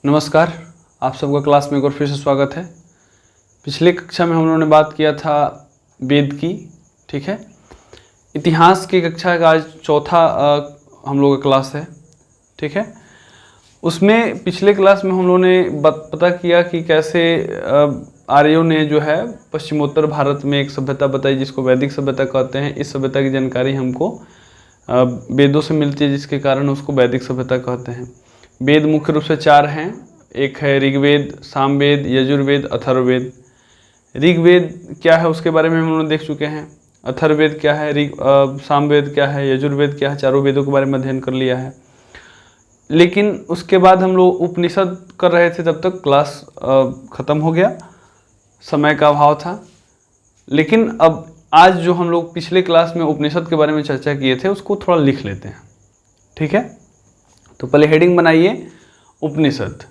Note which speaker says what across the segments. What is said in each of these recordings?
Speaker 1: नमस्कार, आप सबका क्लास में एक बार फिर से स्वागत है। पिछले कक्षा में हम लोगों ने बात किया था वेद की, ठीक है। इतिहास की कक्षा का आज चौथा हम लोगों का क्लास है, ठीक है। उसमें पिछले क्लास में हम लोगों ने पता किया कि कैसे आर्यों ने जो है पश्चिमोत्तर भारत में एक सभ्यता बताई जिसको वैदिक सभ्यता कहते हैं। इस सभ्यता की जानकारी हमको वेदों से मिलती है, जिसके कारण उसको वैदिक सभ्यता कहते हैं। वेद मुख्य रूप से चार हैं। एक है ऋग्वेद, सामवेद, यजुर्वेद, अथर्ववेद। ऋग्वेद क्या है उसके बारे में हम लोग देख चुके हैं। अथर्ववेद क्या है, सामवेद क्या है, यजुर्वेद क्या है, चारों वेदों के बारे में अध्ययन कर लिया है। लेकिन उसके बाद हम लोग उपनिषद कर रहे थे, तब तक क्लास ख़त्म हो गया, समय का अभाव था। लेकिन अब आज जो हम लोग पिछले क्लास में उपनिषद के बारे में चर्चा किए थे उसको थोड़ा लिख लेते हैं, ठीक है। तो पहले हेडिंग बनाइए उपनिषद।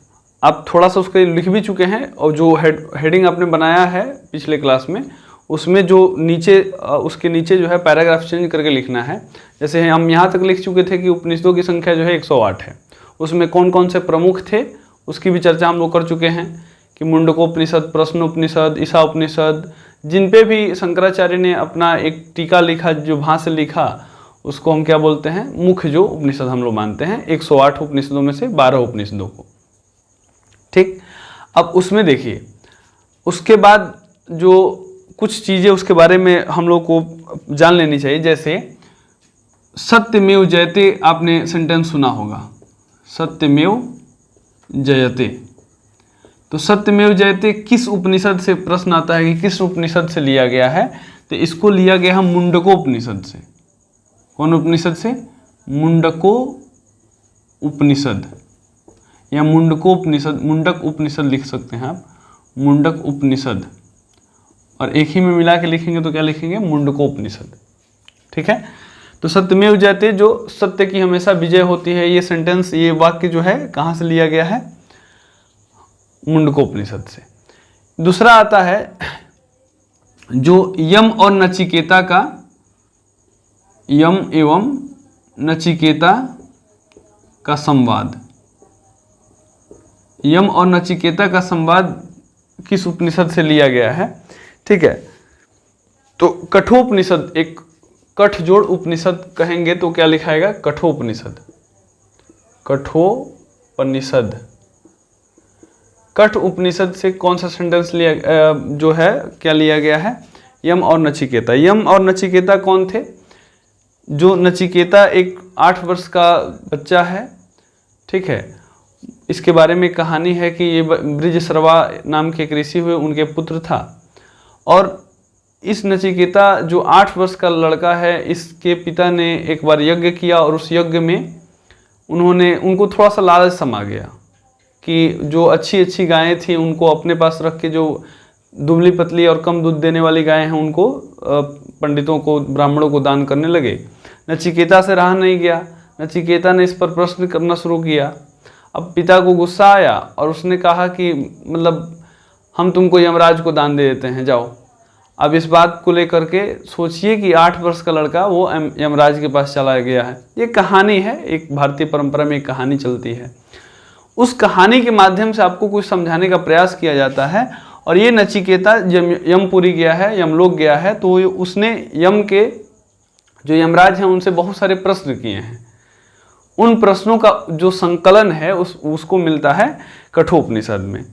Speaker 1: आप थोड़ा सा उसके लिख भी चुके हैं, और जो हेडिंग आपने बनाया है पिछले क्लास में उसमें जो नीचे उसके नीचे जो है पैराग्राफ चेंज करके लिखना है। जैसे हम यहाँ तक लिख चुके थे कि उपनिषदों की संख्या जो है 108 है। उसमें कौन कौन से प्रमुख थे उसकी भी चर्चा हम लोग कर चुके हैं कि मुंडकोपनिषद, प्रश्नोपनिषद, ईशा उपनिषद, जिन पे भी शंकराचार्य ने अपना एक टीका लिखा, जो भाष्य लिखा, उसको हम क्या बोलते हैं, मुख्य जो उपनिषद हम लोग मानते हैं 108 उपनिषदों में से 12 उपनिषदों को, ठीक। अब उसमें देखिए, उसके बाद जो कुछ चीज़ें उसके बारे में हम लोग को जान लेनी चाहिए। जैसे सत्यमेव जयते, आपने सेंटेंस सुना होगा, सत्यमेव जयते। तो सत्यमेव जयते किस उपनिषद से, प्रश्न आता है कि किस उपनिषद से लिया गया है। तो इसको लिया गया है मुंडकोपनिषद से। कौन उपनिषद से? मुंडको उपनिषद या मुंडकोपनिषद, मुंडक उपनिषद लिख सकते हैं आप, मुंडक उपनिषद। और एक ही में मिला के लिखेंगे तो क्या लिखेंगे, मुंडकोपनिषद, ठीक है। तो सत्यमेव जयते, जो सत्य की हमेशा विजय होती है, ये सेंटेंस, ये वाक्य जो है कहाँ से लिया गया है, मुंडकोपनिषद से। दूसरा आता है जो यम और नचिकेता का, यम एवं नचिकेता का संवाद। यम और नचिकेता का संवाद किस उपनिषद से लिया गया है, ठीक है। तो कठोपनिषद, एक कठ जोड़ उपनिषद कहेंगे तो क्या लिखाएगा, कठोपनिषद, कठोपनिषद। कठ उपनिषद से कौन सा सेंटेंस लिया जो है, क्या लिया गया है, यम और नचिकेता। यम और नचिकेता कौन थे? जो नचिकेता एक 8 वर्ष का बच्चा है, ठीक है। इसके बारे में कहानी है कि ये बृजश्रवा नाम के एक ऋषि हुए, उनके पुत्र था। और इस नचिकेता जो 8 वर्ष का लड़का है, इसके पिता ने एक बार यज्ञ किया, और उस यज्ञ में उनको थोड़ा सा लालच समा गया कि जो अच्छी अच्छी गायें थी उनको अपने पास रख के, जो दुबली पतली और कम दूध देने वाली गायें हैं उनको पंडितों को, ब्राह्मणों को दान करने लगे। नचिकेता से रहा नहीं गया, नचिकेता ने इस पर प्रश्न करना शुरू किया। अब पिता को गुस्सा आया और उसने कहा कि मतलब हम तुमको यमराज को दान दे देते हैं, जाओ। अब इस बात को लेकर के सोचिए कि 8 वर्ष का लड़का वो यमराज के पास चला गया है। ये कहानी है, एक भारतीय परंपरा में एक कहानी चलती है। उस कहानी के माध्यम से आपको कुछ समझाने का प्रयास किया जाता है। और ये नचिकेता यमपुरी गया है, यमलोक गया है, तो उसने यम के जो यमराज हैं उनसे बहुत सारे प्रश्न किए हैं। उन प्रश्नों का जो संकलन है उसको मिलता है कठोपनिषद में।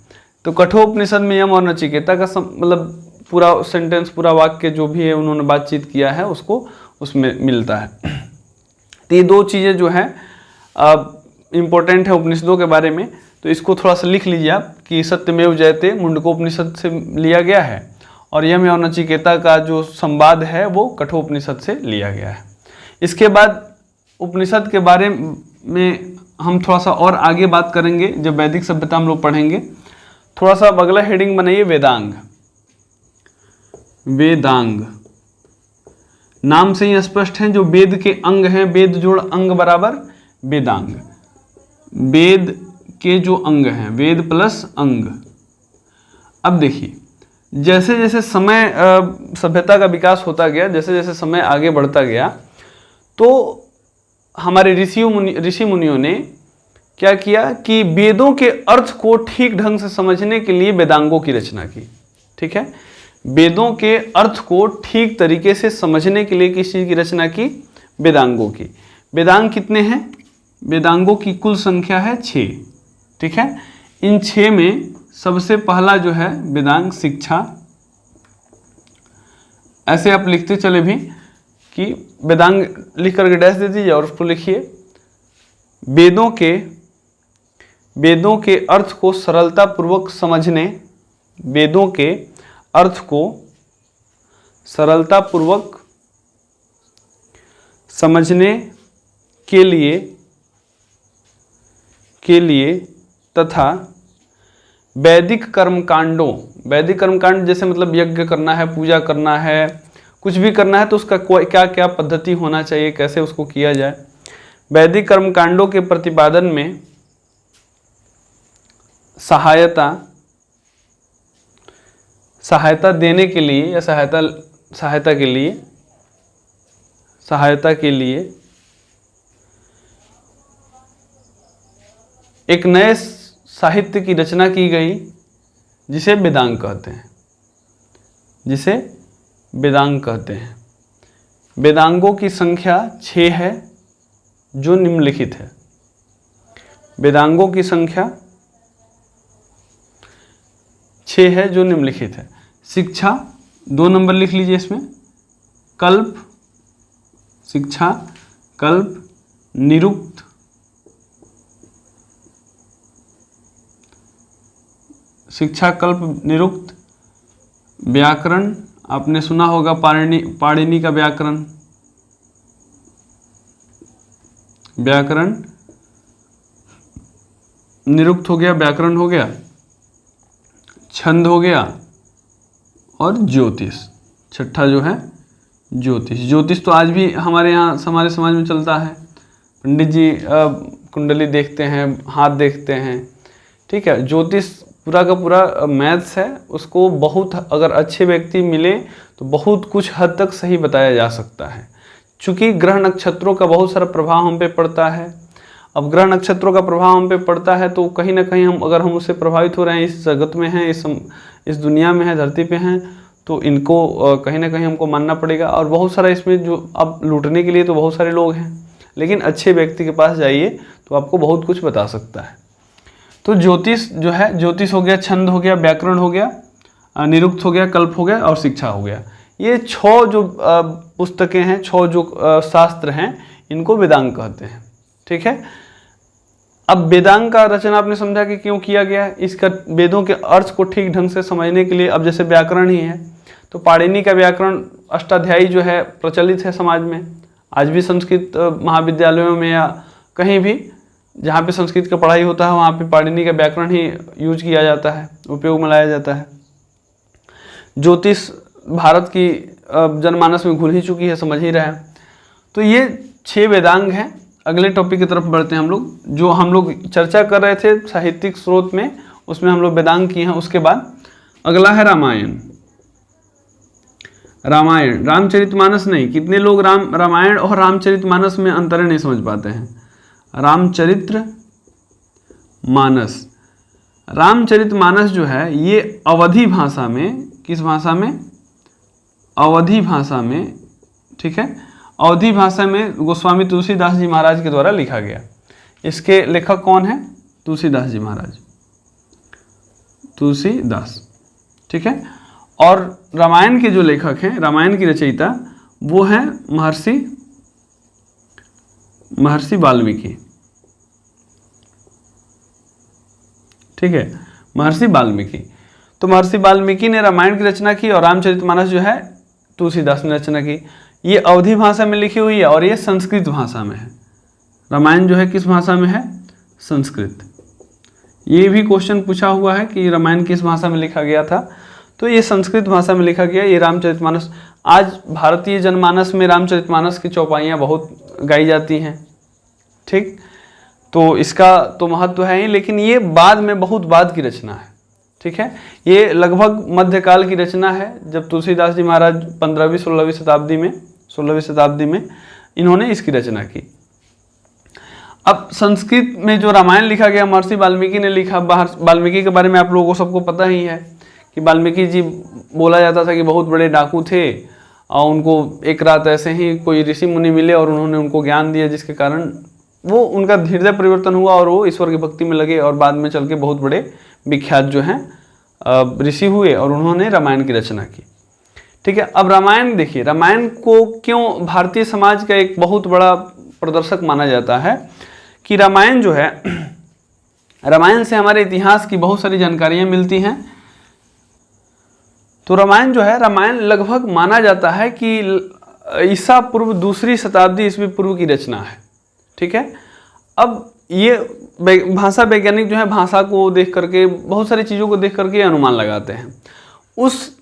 Speaker 1: तो कठोपनिषद में यम और नचिकेता का मतलब पूरा सेंटेंस, पूरा वाक्य जो भी है उन्होंने बातचीत किया है उसको उसमें मिलता है। तो ये दो चीज़ें जो है इम्पोर्टेंट है उपनिषदों के बारे में। तो इसको थोड़ा सा लिख लीजिए आप कि सत्यमेव जयते मुंडकोपनिषद से लिया गया है, और यम और नचिकेता का जो संवाद है वो कठोपनिषद से लिया गया है। इसके बाद उपनिषद के बारे में हम थोड़ा सा और आगे बात करेंगे जब वैदिक सभ्यता हम लोग पढ़ेंगे। थोड़ा सा अगला हेडिंग बनाइए वेदांग। वेदांग नाम से ही स्पष्ट है, जो वेद के अंग हैं, वेद जोड़ अंग बराबर वेदांग। वेद के जो अंग हैं, वेद प्लस अंग। अब देखिए, जैसे जैसे समय सभ्यता का विकास होता गया, जैसे जैसे समय आगे बढ़ता गया, तो हमारे ऋषि मुनियों ने क्या किया कि वेदों के अर्थ को ठीक ढंग से समझने के लिए वेदांगों की रचना की। ठीक है, वेदों के अर्थ को ठीक तरीके से समझने के लिए किस चीज़ की रचना की? वेदांगों की। वेदांग कितने हैं? वेदांगों की कुल संख्या है 6। ठीक है, इन 6 में सबसे पहला जो है वेदांग शिक्षा। ऐसे आप लिखते चले भी कि वेदांग लिख करके डैश दे दीजिए और उसको लिखिए वेदों के अर्थ को सरलता पूर्वक समझने, वेदों के अर्थ को सरलता पूर्वक समझने के लिए तथा वैदिक कर्मकांड जैसे मतलब यज्ञ करना है, पूजा करना है, कुछ भी करना है तो उसका क्या क्या पद्धति होना चाहिए, कैसे उसको किया जाए, वैदिक कर्मकांडों के प्रतिपादन में सहायता देने के लिए या सहायता के लिए एक नए साहित्य की रचना की गई जिसे वेदांग कहते हैं। वेदांगों की संख्या 6 है जो निम्नलिखित है। वेदांगों की संख्या 6 है जो निम्नलिखित है। शिक्षा 2 नंबर लिख लीजिए इसमें। कल्प, शिक्षा, कल्प, निरुक्त, शिक्षा, कल्प, निरुक्त, व्याकरण, आपने सुना होगा पाणिनि का व्याकरण, निरुक्त हो गया, व्याकरण हो गया, छंद हो गया और ज्योतिष। छठा जो है ज्योतिष तो आज भी हमारे समाज में चलता है। पंडित जी कुंडली देखते हैं, हाथ देखते हैं। ठीक है, ज्योतिष पूरा का पूरा मैथ्स है, उसको बहुत अगर अच्छे व्यक्ति मिले तो बहुत कुछ हद तक सही बताया जा सकता है। चूँकि ग्रह नक्षत्रों का बहुत सारा प्रभाव हम पे पड़ता है। अब ग्रह नक्षत्रों का प्रभाव हम पे पड़ता है तो कहीं ना कहीं अगर हम उससे प्रभावित हो रहे हैं, इस जगत में हैं, इस दुनिया में हैं, धरती पे हैं, तो इनको कहीं ना कहीं हमको मानना पड़ेगा। और बहुत सारा इसमें जो अब लूटने के लिए तो बहुत सारे लोग हैं, लेकिन अच्छे व्यक्ति के पास जाइए तो आपको बहुत कुछ बता सकता है। तो ज्योतिष जो है, ज्योतिष हो गया, छंद हो गया, व्याकरण हो गया, निरुक्त हो गया, कल्प हो गया और शिक्षा हो गया। ये 6 जो पुस्तकें हैं, 6 जो शास्त्र हैं, इनको वेदांग कहते हैं। ठीक है, अब वेदांग का रचना आपने समझा कि क्यों किया गया है। इसका वेदों के अर्थ को ठीक ढंग से समझने के लिए, अब जैसे व्याकरण ही है तो पाणिनि का व्याकरण अष्टाध्यायी जो है प्रचलित है समाज में। आज भी संस्कृत महाविद्यालयों में या कहीं भी जहाँ पे संस्कृत का पढ़ाई होता है वहाँ पे पाणिनि का व्याकरण ही यूज किया जाता है, उपयोग में लाया जाता है। ज्योतिष भारत की जनमानस में घुल ही चुकी है, समझ ही रहे हैं। तो ये 6 वेदांग हैं। अगले टॉपिक की तरफ बढ़ते हैं हम लोग। जो हम लोग चर्चा कर रहे थे साहित्यिक स्रोत में, उसमें हम लोग वेदांग किए हैं। उसके बाद अगला है रामायण। रामचरितमानस नहीं। कितने लोग रामायण और रामचरितमानस में अंतर नहीं समझ पाते हैं। रामचरितमानस जो है ये अवधी भाषा में, किस भाषा में? अवधी भाषा में। ठीक है, अवधी भाषा में गोस्वामी तुलसीदास जी महाराज के द्वारा लिखा गया। इसके लेखक कौन है? तुलसीदास जी महाराज, तुलसीदास। ठीक है, और रामायण के जो लेखक हैं, रामायण की रचयिता, वो हैं महर्षि वाल्मीकि। ठीक है, महर्षि वाल्मीकि। तो महर्षि वाल्मीकि ने रामायण की रचना की और रामचरितमानस जो है तुलसीदास ने रचना की। ये अवधी भाषा में लिखी हुई है और ये संस्कृत भाषा में है। रामायण जो है किस भाषा में है? संस्कृत। ये भी क्वेश्चन पूछा हुआ है कि रामायण किस भाषा में लिखा गया था, तो ये संस्कृत भाषा में लिखा गया। ये रामचरितमानस, आज भारतीय जनमानस में रामचरितमानस की चौपाइयाँ बहुत गाई जाती हैं। ठीक, तो इसका तो महत्व है ही, लेकिन ये बाद में बहुत बाद की रचना है। ठीक है, ये लगभग मध्यकाल की रचना है, जब तुलसीदास जी महाराज 15वीं 16वीं शताब्दी में इन्होंने इसकी रचना की। अब संस्कृत में जो रामायण लिखा गया महर्षि वाल्मीकि ने लिखा। वाल्मीकि के बारे में आप लोगों को सबको पता ही है कि वाल्मीकि जी बोला जाता था कि बहुत बड़े डाकू थे और उनको एक रात ऐसे ही कोई ऋषि मुनि मिले और उन्होंने उनको ज्ञान दिया, जिसके कारण वो उनका हृदय परिवर्तन हुआ और वो ईश्वर की भक्ति में लगे और बाद में चल के बहुत बड़े विख्यात जो हैं ऋषि हुए और उन्होंने रामायण की रचना की। ठीक है, अब रामायण देखिए, रामायण को क्यों भारतीय समाज का एक बहुत बड़ा प्रदर्शक माना जाता है कि रामायण जो है, रामायण से हमारे इतिहास की बहुत सारी जानकारियां मिलती हैं। तो रामायण जो है, रामायण लगभग माना जाता है कि ईसा पूर्व 2री शताब्दी ईस्वी पूर्व की रचना है। ठीक है, अब ये भाषा वैज्ञानिक जो है भाषा को देख करके, बहुत सारी चीज़ों को देख करके अनुमान लगाते हैं। उस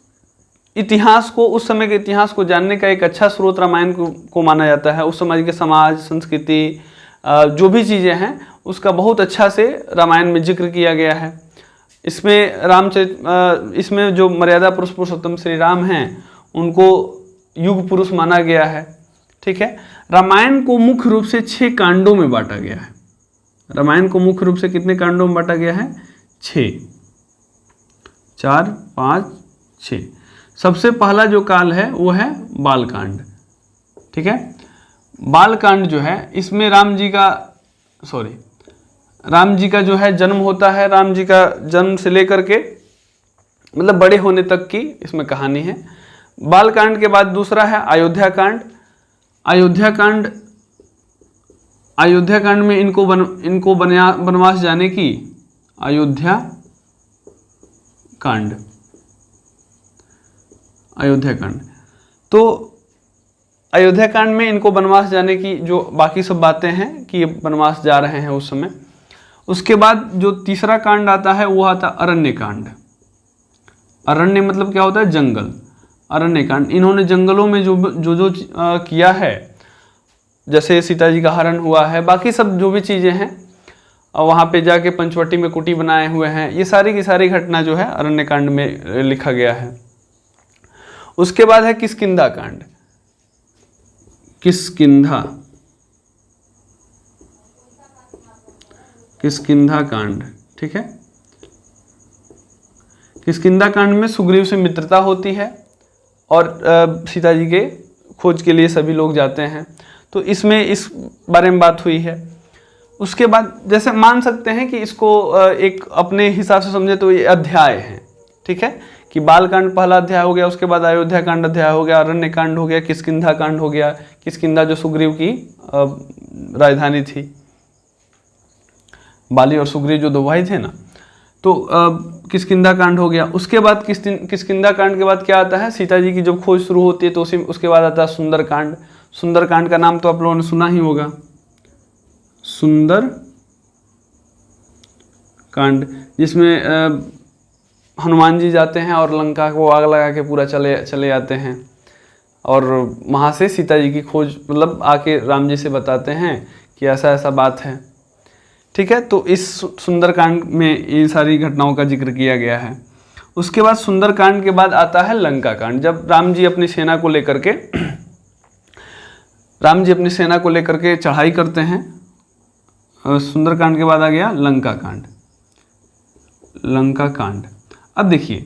Speaker 1: इतिहास को, उस समय के इतिहास को जानने का एक अच्छा स्रोत रामायण को माना जाता है। उस समय के समाज, संस्कृति, जो भी चीज़ें हैं उसका बहुत अच्छा से रामायण में जिक्र किया गया है। इसमें जो मर्यादा पुरुष पुरुषोत्तम श्री राम हैं उनको युग पुरुष माना गया है। ठीक है, रामायण को मुख्य रूप से 6 कांडों में बांटा गया है। रामायण को मुख्य रूप से कितने कांडों में बांटा गया है? 6, 4, 5, 6। सबसे पहला जो काल है वो है बालकांड। ठीक है, बालकांड जो है इसमें राम जी का जो है जन्म होता है। राम जी का जन्म से लेकर के मतलब बड़े होने तक की इसमें कहानी है। बालकांड के बाद दूसरा है अयोध्या कांड। अयोध्या कांड में इनको वनवास जाने की अयोध्या कांड। तो अयोध्या कांड में इनको वनवास जाने की जो बाकी सब बातें हैं कि ये वनवास जा रहे हैं उस समय। उसके बाद जो तीसरा कांड आता है वो आता है अरण्य कांड। अरण्य मतलब क्या होता है? जंगल। अरण्य कांड, इन्होंने जंगलों में जो किया है, जैसे सीता जी का हरण हुआ है, बाकी सब जो भी चीज़ें हैं, और वहाँ पे जाके पंचवटी में कुटी बनाए हुए हैं, ये सारी की सारी घटना जो है अरण्य कांड में लिखा गया है। उसके बाद है किष्किंधा कांड। किष्किंधा कांड। ठीक है, किष्किंधा कांड में सुग्रीव से मित्रता होती है और सीता जी के खोज के लिए सभी लोग जाते हैं। तो इसमें इस बारे में बात हुई है। उसके बाद जैसे मान सकते हैं कि इसको एक अपने हिसाब से समझे तो ये अध्याय है। ठीक है, कि बालकांड पहला अध्याय हो गया, उसके बाद अयोध्या कांड अध्याय हो गया, अरण्य कांड हो गया, किष्किंधा कांड हो गया। किष्किंधा जो सुग्रीव की राजधानी थी। बाली और सुग्रीव जो 2 भाई थे ना, तो किष्किंधा कांड हो गया। उसके बाद किष्किंधा कांड के बाद क्या आता है? सीता जी की जब खोज शुरू होती है तो उसके बाद आता है सुंदर कांड। सुंदर कांड का नाम तो आप लोगों ने सुना ही होगा, सुंदर कांड, जिसमें हनुमान जी जाते हैं और लंका को आग लगा के पूरा चले जाते हैं और वहाँ से सीता जी की खोज मतलब आके राम जी से बताते हैं कि ऐसा ऐसा बात है। ठीक है, तो इस सुंदरकांड में ये सारी घटनाओं का जिक्र किया गया है। उसके बाद सुंदरकांड के बाद आता है लंका कांड, जब राम जी अपनी सेना को लेकर के चढ़ाई करते हैं। सुंदरकांड के बाद आ गया लंका कांड। अब देखिए,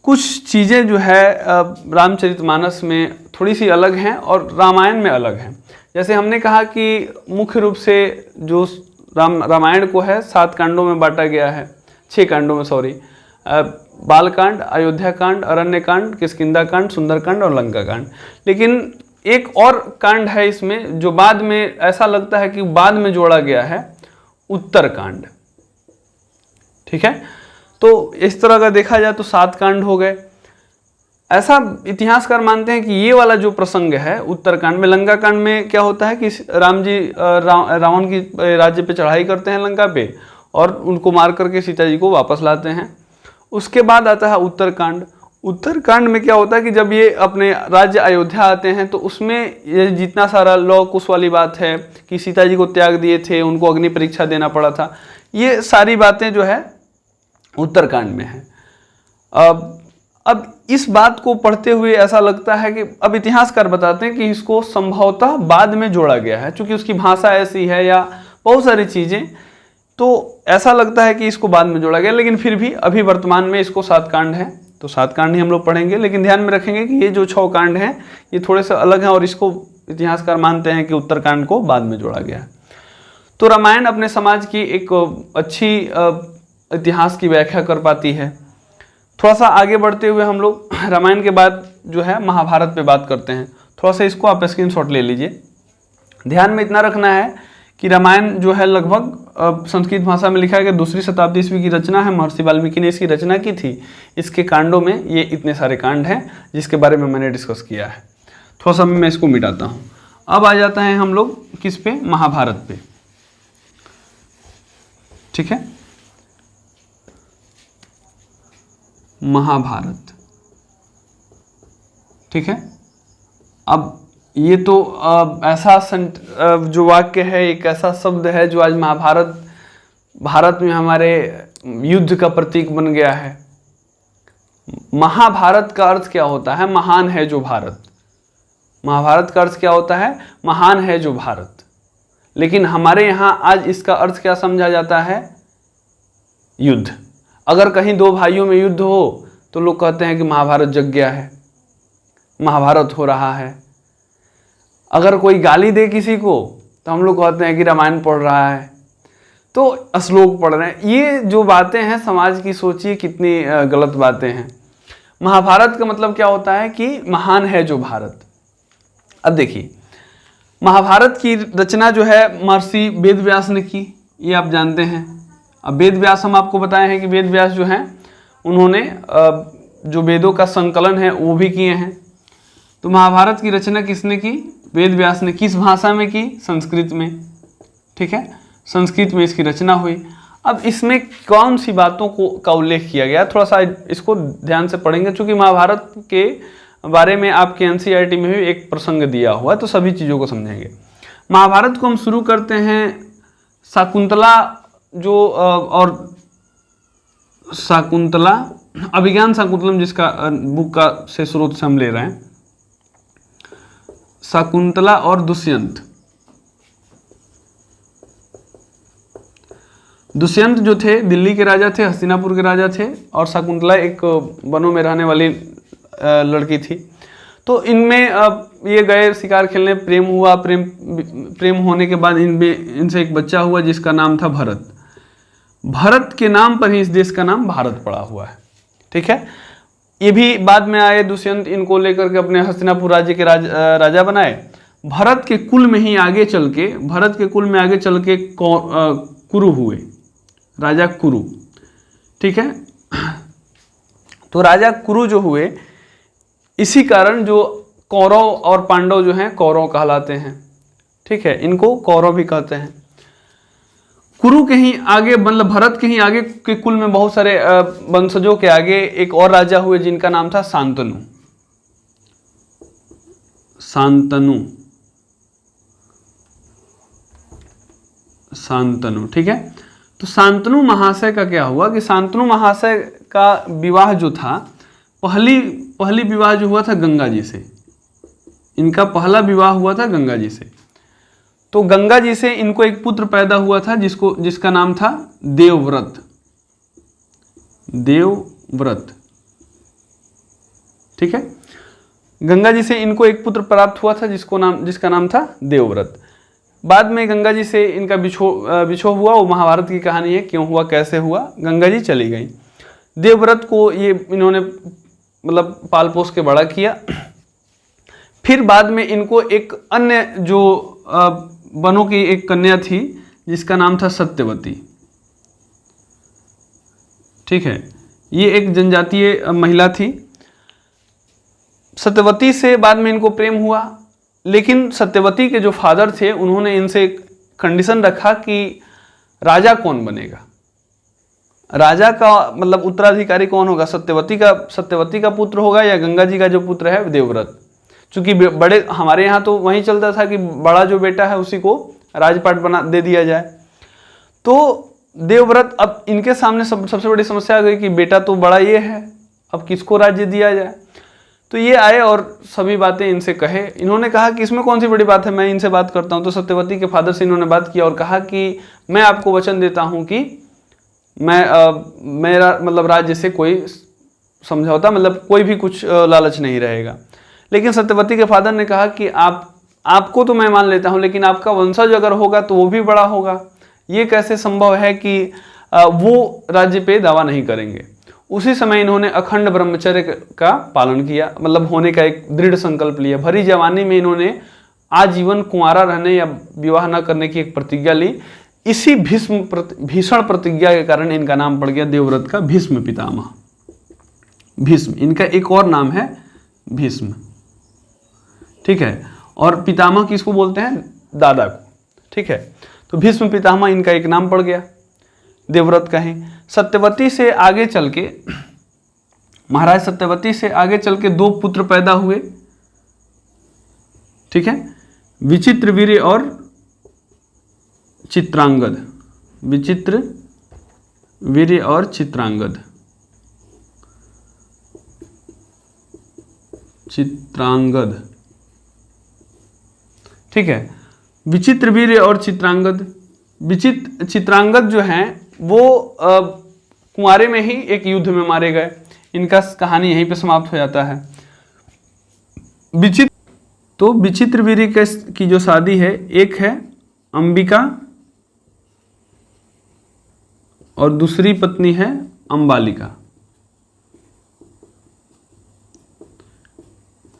Speaker 1: कुछ चीज़ें जो है रामचरितमानस में थोड़ी सी अलग हैं और रामायण में अलग हैं। जैसे हमने कहा कि मुख्य रूप से जो रामायण को है 7 कांडों में बांटा गया है, 6 कांडों में, सॉरी, बालकांड, अयोध्या कांड, अरण्य कांड, किष्किंधा कांड, सुंदरकांड और लंका कांड। लेकिन एक और कांड है इसमें जो बाद में ऐसा लगता है कि बाद में जोड़ा गया है, उत्तरकांड। ठीक है, तो इस तरह का देखा जाए तो 7 कांड हो गए। ऐसा इतिहासकार मानते हैं कि ये वाला जो प्रसंग है उत्तरकांड में, लंका कांड में क्या होता है कि राम जी रावण की राज्य पे चढ़ाई करते हैं लंका पे और उनको मार करके सीता जी को वापस लाते हैं। उसके बाद आता है उत्तरकांड। उत्तरकांड में क्या होता है कि जब ये अपने राज्य अयोध्या आते हैं तो उसमें ये जितना सारा लौ कुश वाली बात है कि सीता जी को त्याग दिए थे, उनको अग्नि परीक्षा देना पड़ा था, ये सारी बातें जो है उत्तरकांड में है। अब इस बात को पढ़ते हुए ऐसा लगता है कि अब इतिहासकार बताते हैं कि इसको संभवतः बाद में जोड़ा गया है, क्योंकि उसकी भाषा ऐसी है या बहुत सारी चीज़ें। तो ऐसा लगता है कि इसको बाद में जोड़ा गया, लेकिन फिर भी अभी वर्तमान में इसको 7 कांड हैं, तो 7 कांड ही हम लोग पढ़ेंगे। लेकिन ध्यान में रखेंगे कि ये जो 6 कांड हैं ये थोड़े से अलग हैं और इसको इतिहासकार मानते हैं कि उत्तरकांड को बाद में जोड़ा गया है। तो रामायण अपने समाज की एक अच्छी इतिहास की व्याख्या कर पाती है। थोड़ा सा आगे बढ़ते हुए हम लोग रामायण के बाद जो है महाभारत पे बात करते हैं। थोड़ा सा इसको आप स्क्रीनशॉट ले लीजिए। ध्यान में इतना रखना है कि रामायण जो है लगभग संस्कृत भाषा में लिखा गया 2वीं शताब्दी ईस्वी की रचना है। महर्षि वाल्मीकि ने इसकी रचना की थी। इसके कांडों में ये इतने सारे कांड हैं जिसके बारे में मैंने डिस्कस किया है। थोड़ा सा मैं इसको मिटाता हूँ। अब आ जाता है हम लोग किस पे, महाभारत पे। ठीक है, महाभारत। ठीक है, अब ये तो ऐसा जो वाक्य है, एक ऐसा शब्द है जो आज भारत में हमारे युद्ध का प्रतीक बन गया है। महाभारत का अर्थ क्या होता है? महान है जो भारत। महाभारत का अर्थ क्या होता है? महान है जो भारत। लेकिन हमारे यहाँ आज इसका अर्थ क्या समझा जाता है? युद्ध। अगर कहीं 2 भाइयों में युद्ध हो तो लोग कहते हैं कि महाभारत जग गया है, महाभारत हो रहा है। अगर कोई गाली दे किसी को तो हम लोग कहते हैं कि रामायण पढ़ रहा है, तो श्लोक पढ़ रहे हैं। ये जो बातें हैं समाज की, सोचिए कितनी गलत बातें हैं। महाभारत का मतलब क्या होता है कि महान है जो भारत। अब देखिए, महाभारत की रचना जो है महर्षि वेद व्यास ने की, ये आप जानते हैं। अब वेद व्यास, हम आपको बताए हैं कि वेद व्यास जो हैं उन्होंने जो वेदों का संकलन है वो भी किए हैं। तो महाभारत की रचना किसने की? वेद व्यास ने। किस भाषा में की? संस्कृत में। ठीक है, संस्कृत में इसकी रचना हुई। अब इसमें कौन सी बातों का उल्लेख किया गया, थोड़ा सा इसको ध्यान से पढ़ेंगे, क्योंकि महाभारत के बारे में आपके एनसीईआरटी में भी एक प्रसंग दिया हुआ है, तो सभी चीज़ों को समझेंगे। महाभारत को हम शुरू करते हैं शाकुंतला और शाकुंतला, अभिज्ञान शाकुंतलम जिसका बुक का से स्रोत से हम ले रहे हैं। शाकुंतला और दुष्यंत। दुष्यंत जो थे दिल्ली के राजा थे, हस्तिनापुर के राजा थे, और शाकुंतला एक वनों में रहने वाली लड़की थी। तो इनमें ये गए शिकार खेलने, प्रेम हुआ। प्रेम होने के बाद इनसे एक बच्चा हुआ जिसका नाम था भरत। भरत के नाम पर ही इस देश का नाम भारत पड़ा हुआ है। ठीक है, ये भी बाद में आए दुष्यंत, इनको लेकर के अपने हस्तिनापुर राज्य के राजा बनाए। भरत के कुल में आगे चल के कुरु हुए, राजा कुरु। ठीक है, तो राजा कुरु जो हुए, इसी कारण जो कौरव और पांडव जो हैं कौरव कहलाते हैं। ठीक है, इनको कौरव भी कहते हैं। कुरु के ही आगे, मतलब भरत के ही आगे के कुल में बहुत सारे वंशजों के आगे एक और राजा हुए जिनका नाम था शांतनु। शांतनु। ठीक है, तो शांतनु महाशय का क्या हुआ कि शांतनु महाशय का विवाह जो था, पहली विवाह जो हुआ था गंगा जी से। इनका पहला विवाह हुआ था गंगा जी से। तो गंगा जी से इनको एक पुत्र पैदा हुआ था जिसका नाम था देवव्रत। ठीक है, गंगा जी से इनको एक पुत्र प्राप्त हुआ था जिसका नाम था देवव्रत। बाद में गंगा जी से इनका बिछो हुआ, वो महाभारत की कहानी है, क्यों हुआ कैसे हुआ। गंगा जी चली गई। देवव्रत को ये इन्होंने मतलब पाल पोस के बड़ा किया। फिर बाद में इनको एक अन्य जो वनों की एक कन्या थी जिसका नाम था सत्यवती। ठीक है, ये एक जनजातीय महिला थी। सत्यवती से बाद में इनको प्रेम हुआ, लेकिन सत्यवती के जो फादर थे उन्होंने इनसे एक कंडीशन रखा कि राजा कौन बनेगा, राजा का मतलब उत्तराधिकारी कौन होगा, सत्यवती का पुत्र होगा या गंगा जी का जो पुत्र है देवव्रत। चूंकि बड़े हमारे यहाँ तो वहीं चलता था कि बड़ा जो बेटा है उसी को राजपाट दे दिया जाए। तो देवव्रत, अब इनके सामने सबसे बड़ी समस्या आ गई कि बेटा तो बड़ा ये है, अब किसको राज्य दिया जाए। तो ये आए और सभी बातें इनसे कहे। इन्होंने कहा कि इसमें कौन सी बड़ी बात है, मैं इनसे बात करता हूँ। तो सत्यवती के फादर से इन्होंने बात किया और कहा कि मैं आपको वचन देता हूँ कि मेरा मतलब राज्य से कोई समझौता, मतलब कोई भी कुछ लालच नहीं रहेगा। लेकिन सत्यवती के फादर ने कहा कि आपको तो मैं मान लेता हूँ, लेकिन आपका वंशज अगर होगा तो वो भी बड़ा होगा। ये कैसे संभव है कि वो राज्य पे दावा नहीं करेंगे। उसी समय इन्होंने अखंड ब्रह्मचर्य का पालन किया, मतलब होने का एक दृढ़ संकल्प लिया। भरी जवानी में इन्होंने आजीवन कुंवारा रहने या विवाह न करने की एक प्रतिज्ञा ली। इसी भीषण प्रतिज्ञा के कारण इनका नाम पड़ गया देवव्रत का भीष्म पितामह। भीष्म इनका एक और नाम है, भीष्म, ठीक है। और पितामह किसको बोलते हैं, दादा को, ठीक है। तो भीष्म पितामह इनका एक नाम पड़ गया, देवव्रत का ही। सत्यवती से आगे चल के, महाराज सत्यवती से आगे चल के 2 पुत्र पैदा हुए, ठीक है, विचित्रवीर्य और चित्रांगद। विचित्रवीर्य और चित्रांगद, ठीक है। विचित्रवीर्य और चित्रांगद। चित्रांगद जो हैं वो कुंवारे में ही एक युद्ध में मारे गए। इनका कहानी यहीं पे समाप्त हो जाता है। विचित्रवीर्य की जो शादी है, एक है अंबिका और दूसरी पत्नी है अंबालिका,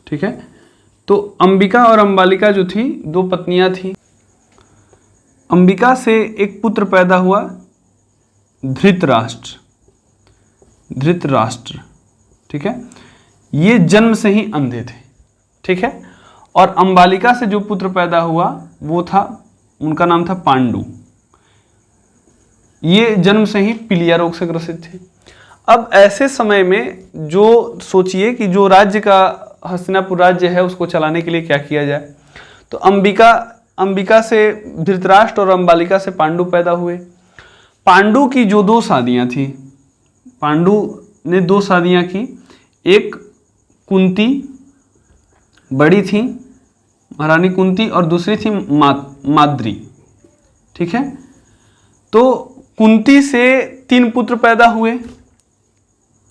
Speaker 1: ठीक है। तो अंबिका और अंबालिका जो थी 2 पत्नियां थी। अंबिका से एक पुत्र पैदा हुआ, धृतराष्ट्र, ठीक है। ये जन्म से ही अंधे थे, ठीक है। और अंबालिका से जो पुत्र पैदा हुआ वो था, उनका नाम था पांडु। ये जन्म से ही पीलिया रोग से ग्रसित थे। अब ऐसे समय में जो सोचिए कि जो राज्य का हस्तिनापुर राज्य है उसको चलाने के लिए क्या किया जाए। तो अंबिका से धृतराष्ट्र और अंबालिका से पांडु पैदा हुए। पांडु की जो 2 शादियां थी, पांडु ने 2 शादियां की। एक कुंती बड़ी थी, महारानी कुंती, और दूसरी थी माद्री, ठीक है। तो कुंती से 3 पुत्र पैदा हुए,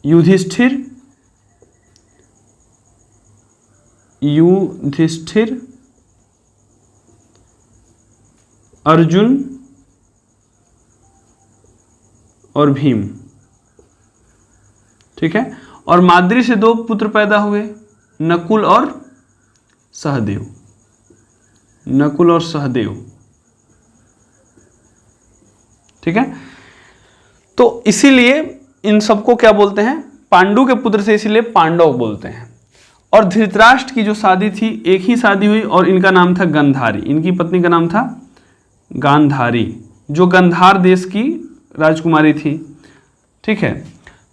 Speaker 1: युधिष्ठिर, अर्जुन और भीम, ठीक है। और माद्री से 2 पुत्र पैदा हुए, नकुल और सहदेव, ठीक है। तो इसीलिए इन सबको क्या बोलते हैं, पांडु के पुत्र से इसीलिए पांडव बोलते हैं। और धृतराष्ट्र की जो शादी थी, एक ही शादी हुई और इनका नाम था गंधारी। इनकी पत्नी का नाम था गांधारी, जो गंधार देश की राजकुमारी थी, ठीक है।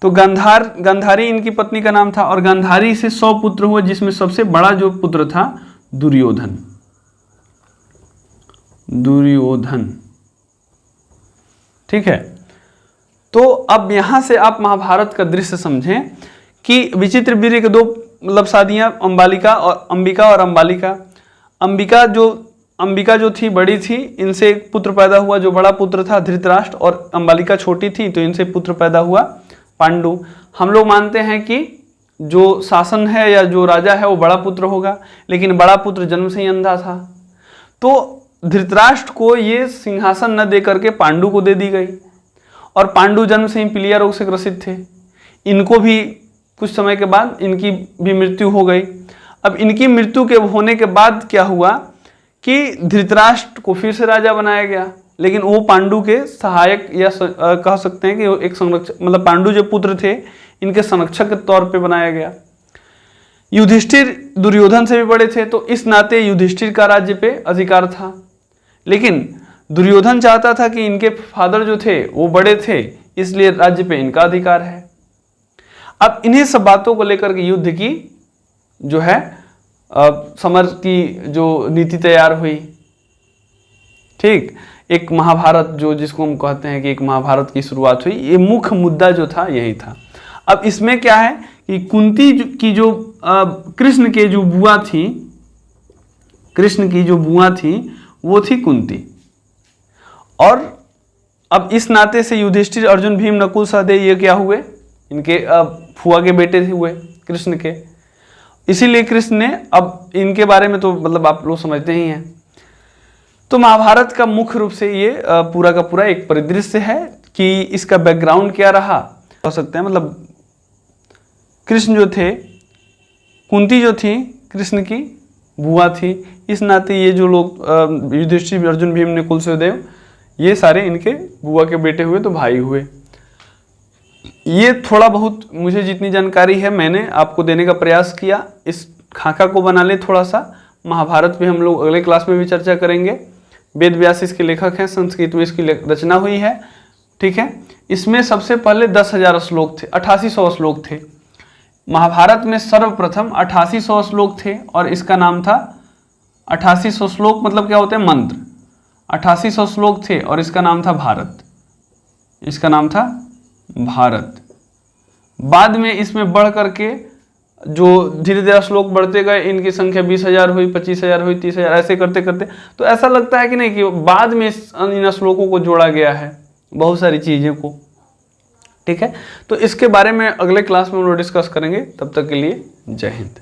Speaker 1: तो गंधारी इनकी पत्नी का नाम था। और गंधारी से 100 पुत्र हुए, जिसमें सबसे बड़ा जो पुत्र था दुर्योधन, ठीक है। तो अब यहां से आप महाभारत का दृश्य समझें कि विचित्रवीर्य के 2 मतलब शादियां, अंबिका और अंबालिका। अंबिका जो थी बड़ी थी, इनसे एक पुत्र पैदा हुआ, जो बड़ा पुत्र था धृतराष्ट्र, और अंबालिका छोटी थी तो इनसे पुत्र पैदा हुआ पांडु। हम लोग मानते हैं कि जो शासन है या जो राजा है वो बड़ा पुत्र होगा, लेकिन बड़ा पुत्र जन्म से ही अंधा था। तो धृतराष्ट्र को ये सिंहासन न दे करके पांडु को दे दी गई। और पांडु जन्म से ही पीलिया रोग से ग्रसित थे। इनको भी कुछ समय के बाद इनकी भी मृत्यु हो गई। अब इनकी मृत्यु के होने के बाद क्या हुआ कि धृतराष्ट्र को फिर से राजा बनाया गया, लेकिन वो पांडु के सहायक या कह सकते हैं कि वो एक संरक्षक, मतलब पांडु जो पुत्र थे इनके संरक्षक के तौर पे बनाया गया। युधिष्ठिर दुर्योधन से भी बड़े थे, तो इस नाते युधिष्ठिर का राज्य पे अधिकार था। लेकिन दुर्योधन चाहता था कि इनके फादर जो थे वो बड़े थे, इसलिए राज्य पे इनका अधिकार है। अब इन्हीं सब बातों को लेकर के युद्ध की जो है समर की जो नीति तैयार हुई, ठीक। एक महाभारत जो जिसको हम कहते हैं कि एक महाभारत की शुरुआत हुई, ये मुख्य मुद्दा जो था यही था। अब इसमें क्या है कि कुंती की जो कृष्ण के जो बुआ थी, कृष्ण की जो बुआ थी वो थी कुंती। और अब इस नाते से युधिष्ठिर, अर्जुन, भीम, नकुल, सहदेव ये क्या हुए, इनके फुआ के बेटे हुए कृष्ण के। इसीलिए कृष्ण ने, अब इनके बारे में तो मतलब आप लोग समझते ही हैं। तो महाभारत का मुख्य रूप से ये पूरा का पूरा एक परिदृश्य है कि इसका बैकग्राउंड क्या रहा हो सकते हैं। मतलब कृष्ण जो थे, कुंती जो थी कृष्ण की बुआ थी, इस नाते ये जो लोग युधिष्ठिर, अर्जुन, भीम, नकुल, सहदेव, ये सारे इनके बुआ के बेटे हुए, तो भाई हुए। ये थोड़ा बहुत मुझे जितनी जानकारी है मैंने आपको देने का प्रयास किया। इस खाका को बना ले थोड़ा सा। महाभारत पे हम लोग अगले क्लास में भी चर्चा करेंगे। वेद व्यास इसके लेखक हैं, संस्कृत में इसकी रचना हुई है, ठीक है। इसमें सबसे पहले 10,000 श्लोक थे, 8800 श्लोक थे। महाभारत में सर्वप्रथम 8800 श्लोक थे और इसका नाम था 8800 श्लोक मतलब क्या होते हैं, मंत्र। 8800 श्लोक थे और इसका नाम था भारत, इसका नाम था भारत। बाद में इसमें बढ़ करके जो धीरे धीरे श्लोक बढ़ते गए, इनकी संख्या 20,000 हुई, 25,000 हुई, 30,000, ऐसे करते करते तो ऐसा लगता है कि नहीं कि बाद में इन श्लोकों को जोड़ा गया है, बहुत सारी चीज़ों को, ठीक है। तो इसके बारे में अगले क्लास में हम लोग डिस्कस करेंगे। तब तक के लिए जय हिंद।